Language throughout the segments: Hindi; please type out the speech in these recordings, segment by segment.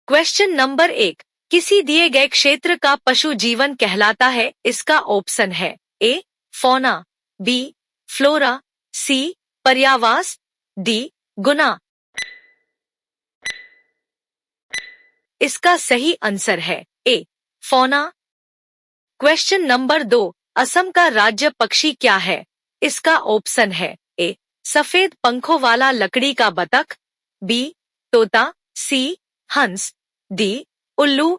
क्वेश्चन नंबर 1, किसी दिए गए क्षेत्र का पशु जीवन कहलाता है। इसका ऑप्शन है ए फौना, बी फ्लोरा, सी पर्यावास, डी गुना। इसका सही आंसर है ए फौना। क्वेश्चन नंबर 2, असम का राज्य पक्षी क्या है। इसका ऑप्शन है ए सफेद पंखों वाला लकड़ी का बतख, बी तोता, सी हंस, डी उल्लू।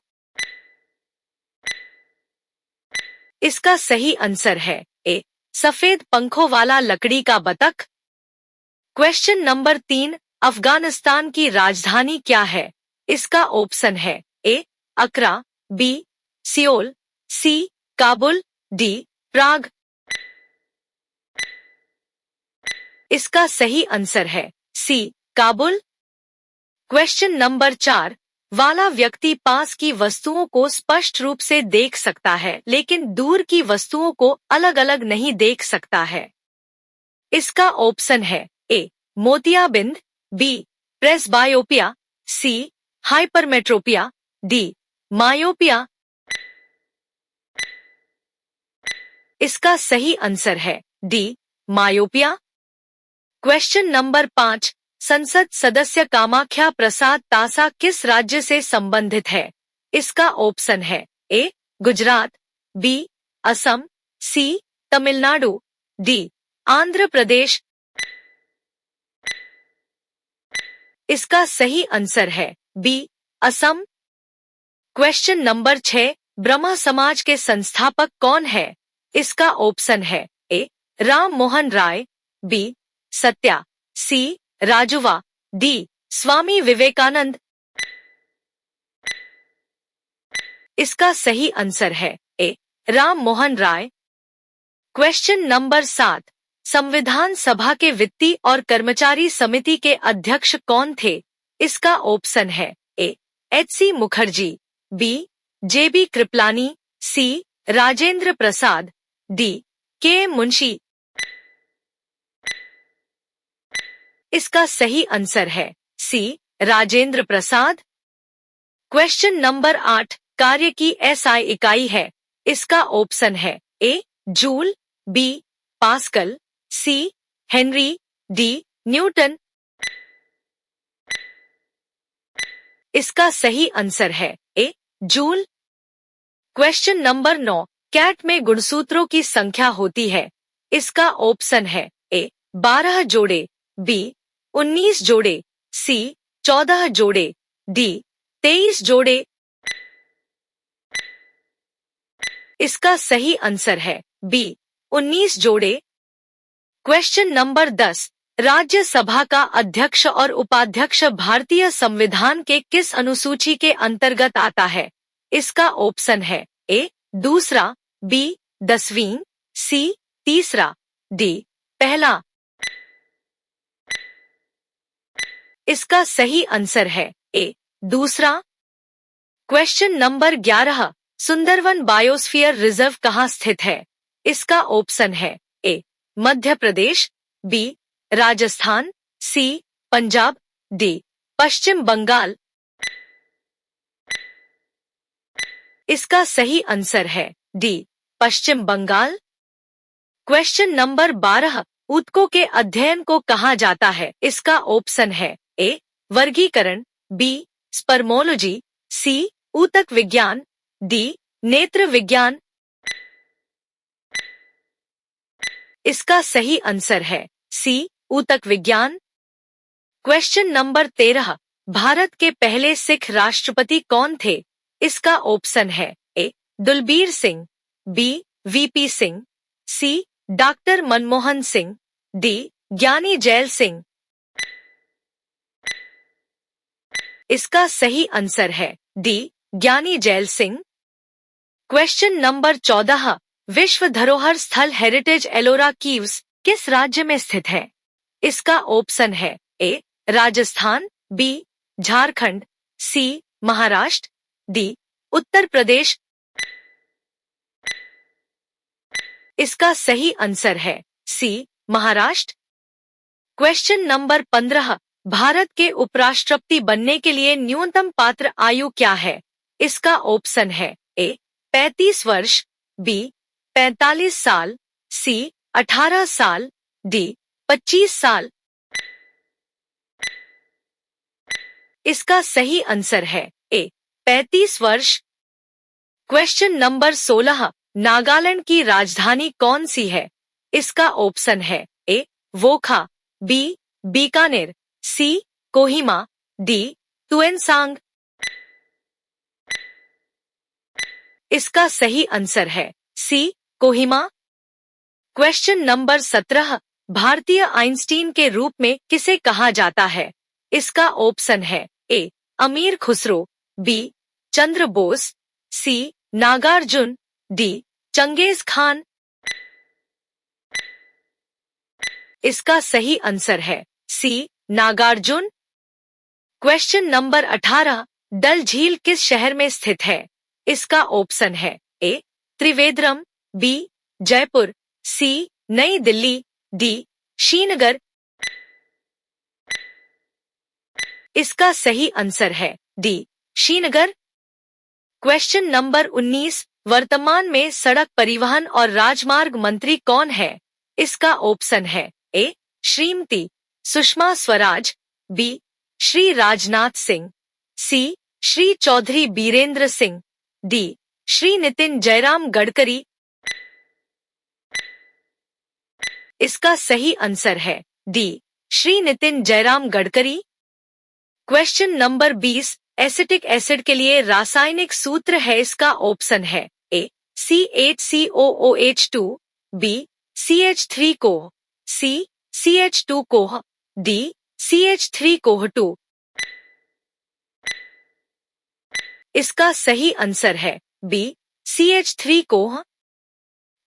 इसका सही आंसर है ए सफेद पंखों वाला लकड़ी का बतख। क्वेश्चन नंबर 3, अफगानिस्तान की राजधानी क्या है। इसका ऑप्शन है ए अकरा, बी सियोल, सी काबुल, डी प्राग। इसका सही आंसर है सी काबुल। क्वेश्चन नंबर 4, वाला व्यक्ति पास की वस्तुओं को स्पष्ट रूप से देख सकता है लेकिन दूर की वस्तुओं को अलग अलग नहीं देख सकता है। इसका ऑप्शन है ए मोतियाबिंद, बी प्रेसबायोपिया, सी हाइपरमेट्रोपिया, डी मायोपिया। इसका सही आंसर है डी मायोपिया। क्वेश्चन नंबर 5, संसद सदस्य कामाख्या प्रसाद तासा किस राज्य से संबंधित है। इसका ऑप्शन है ए गुजरात, बी असम, सी तमिलनाडु, डी आंध्र प्रदेश। इसका सही आंसर है बी असम। क्वेश्चन नंबर 6, ब्रह्म समाज के संस्थापक कौन है। इसका ऑप्शन है ए राम मोहन राय, बी सत्या, सी राजुवा, डी स्वामी विवेकानंद। इसका सही आंसर है ए राम मोहन राय। क्वेश्चन नंबर 7, संविधान सभा के वित्तीय और कर्मचारी समिति के अध्यक्ष कौन थे। इसका ऑप्शन है A H C. Mukherjee, B J B. Kripalani, C Rajendra Prasad, D K Munshi. इसका सही आंसर है C Rajendra Prasad. Question number 8, कार्य की एसआई इकाई है। इसका ऑप्शन है A joule, B Pascal, C Henry, D Newton. इसका सही आंसर है A joule. Question number 9, cat में गुणसूत्रों की संख्या होती है। इसका ऑप्शन है ए 12 जोड़े, बी 19 जोड़े, सी 14 जोड़े, डी 23 जोड़े। इसका सही आंसर है बी 19 जोड़े। क्वेश्चन नंबर 10, राज्यसभा का अध्यक्ष और उपाध्यक्ष भारतीय संविधान के किस अनुसूची के अंतर्गत आता है। इसका ऑप्शन है ए दूसरा, बी 10वीं, सी तीसरा, डी पहला। इसका सही आंसर है ए दूसरा। Question number 11, Sundarban biosphere reserve कहाँ स्थित है। इसका ऑप्शन है A Madhya Pradesh, B Rajasthan, C Punjab, D Paschim Bengal. इसका सही आंसर है D Paschim Bengal. Question number 12, ऊतकों के अध्ययन को कहा जाता है। इसका ऑप्शन है ए वर्गीकरण, बी स्पर्मोलॉजी, सी ऊतक विज्ञान, डी नेत्र विज्ञान। इसका सही आंसर है सी ऊतक विज्ञान। क्वेश्चन नंबर 13, भारत के पहले सिख राष्ट्रपति कौन थे। इसका ऑप्शन है ए दुलबीर सिंह, बी वीपी सिंह, सी डॉक्टर मनमोहन सिंह, डी ज्ञानी जैल सिंह। इसका सही आंसर है डी ज्ञानी जैल सिंह। क्वेश्चन नंबर 14, विश्व धरोहर स्थल हेरिटेज एलोरा कीव्स किस राज्य में स्थित है। इसका ऑप्शन है ए राजस्थान, बी झारखंड, सी महाराष्ट्र, डी उत्तर प्रदेश। इसका सही आंसर है सी महाराष्ट्र। क्वेश्चन नंबर 15, भारत के उपराष्ट्रपति बनने के लिए न्यूनतम पात्र आयु क्या है? इसका ऑप्शन है ए 35 वर्ष, बी 45 साल, सी 18 साल, डी 25 साल। इसका सही आंसर है ए 35 वर्ष। क्वेश्चन नंबर 16, नागालैंड की राजधानी कौन सी है? इसका ऑप्शन है ए वोखा, बी बीकानेर, सी कोहिमा, डी तुएनसांग। इसका सही आंसर है सी कोहिमा। क्वेश्चन नंबर 17, भारतीय आइंस्टीन के रूप में किसे कहा जाता है? इसका ऑप्शन है ए अमीर खुसरो, बी चंद्र बोस, सी नागार्जुन, डी चंगेज खान। इसका सही आंसर है सी नागार्जुन। क्वेश्चन नंबर 18, डल झील किस शहर में स्थित है? इसका ऑप्शन है ए त्रिवेंद्रम, बी जयपुर, सी नई दिल्ली, डी श्रीनगर। इसका सही आंसर है डी श्रीनगर। क्वेश्चन नंबर 19, वर्तमान में सड़क परिवहन और राजमार्ग मंत्री कौन है? इसका ऑप्शन है ए श्रीमती सुषमा स्वराज, बी श्री राजनाथ सिंह, सी श्री चौधरी बीरेंद्र सिंह, डी श्री नितिन जयराम गडकरी। इसका सही आंसर है D Shri Nitin Jairam Gadkari. Question number 20, acetic acid के लिए रासायनिक सूत्र है? इसका ऑप्शन है ए CHCOOH2, बी CH3 कोह, सी CH2 कोह, डी CH3 कोह 2। इसका सही आंसर है बी CH3 कोह।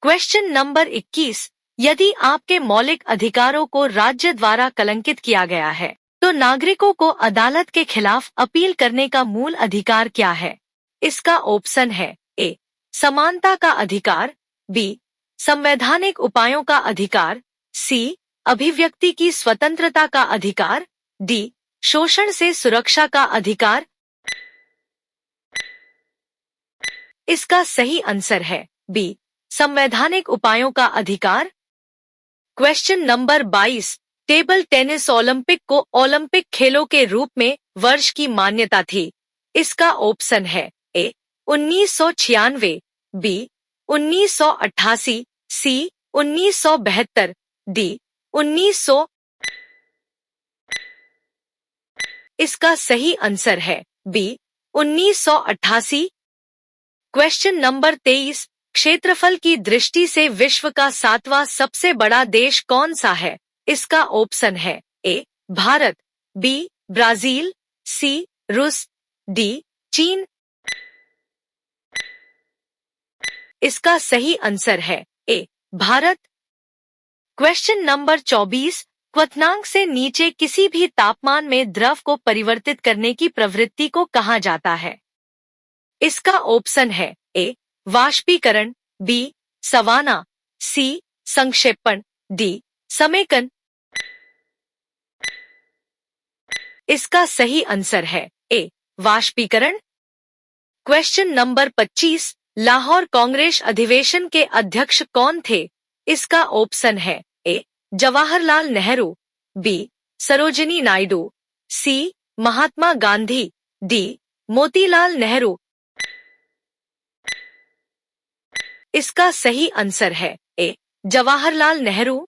क्वेश्चन नंबर 21, यदि आपके मौलिक अधिकारों को राज्य द्वारा कलंकित किया गया है तो नागरिकों को अदालत के खिलाफ अपील करने का मूल अधिकार क्या है? इसका ऑप्शन है ए समानता का अधिकार, बी संवैधानिक उपायों का अधिकार, सी अभिव्यक्ति की स्वतंत्रता का अधिकार, डी शोषण से सुरक्षा का अधिकार। इसका सही आंसर है बी संवैधानिक उपायों का अधिकार। Question number 22, table tennis Olympic को ओलंपिक खेलों के रूप में वर्ष की मान्यता थी? इसका ऑप्शन है ए 1996, बी 1988, सी 1972, डी 1900। इसका सही आंसर है बी 1988। क्वेश्चन नंबर 23, क्षेत्रफल की दृष्टि से विश्व का 7वां सबसे बड़ा देश कौन सा है? इसका ऑप्शन है ए भारत, बी ब्राजील, सी रूस, डी चीन। इसका सही आंसर है ए भारत। क्वेश्चन नंबर 24, क्वथनांक से नीचे किसी भी तापमान में द्रव को परिवर्तित करने की प्रवृत्ति को कहा जाता है? इसका ऑप्शन है ए वाष्पीकरण, बी सवाना, सी संक्षेपण, डी समेकन। इसका सही आंसर है ए वाष्पीकरण। क्वेश्चन नंबर 25, लाहौर कांग्रेस अधिवेशन के अध्यक्ष कौन थे? इसका ऑप्शन है ए जवाहरलाल नेहरू, बी सरोजिनी नायडू, सी महात्मा गांधी, डी मोतीलाल नेहरू। इसका सही आंसर है ए जवाहरलाल नेहरू।